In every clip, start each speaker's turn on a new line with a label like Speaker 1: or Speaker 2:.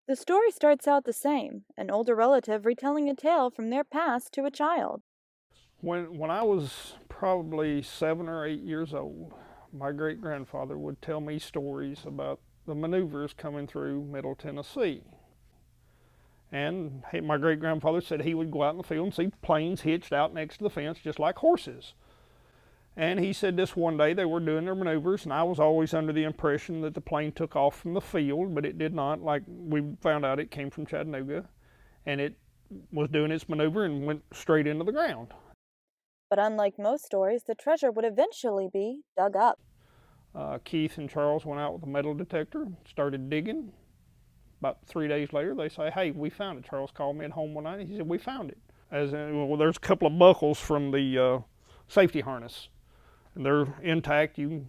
Speaker 1: The story starts out the same, an older relative retelling a tale from their past to a child.
Speaker 2: When I was probably 7 or 8 years old, my great grandfather would tell me stories about the maneuvers coming through Middle Tennessee. And my great grandfather said he would go out in the field and see planes hitched out next to the fence just like horses. And he said this one day they were doing their maneuvers, and I was always under the impression that the plane took off from the field, but it did not. Like we found out, it came from Chattanooga, and it was doing its maneuver and went straight into the ground.
Speaker 1: But unlike most stories, the treasure would eventually be dug up.
Speaker 2: Keith and Charles went out with a metal detector, started digging. About 3 days later, they say, "Hey, we found it." Charles called me at home one night. He said, "We found it." As in, well, there's a couple of buckles from the safety harness, and they're intact. You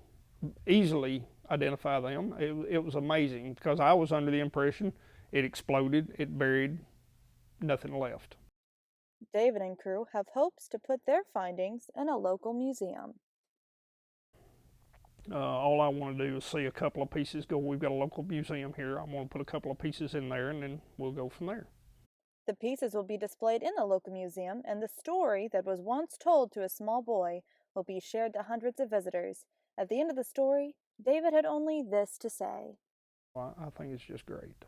Speaker 2: easily identify them. It was amazing because I was under the impression it exploded, it buried, nothing left.
Speaker 1: David and crew have hopes to put their findings in a local museum.
Speaker 2: All I want to do is see a couple of pieces go. We've got a local museum here. I want to put a couple of pieces in there, and then we'll go from there.
Speaker 1: The pieces will be displayed in the local museum, and the story that was once told to a small boy will be shared to hundreds of visitors. At the end of the story, David had only this to say.
Speaker 2: I think it's just great.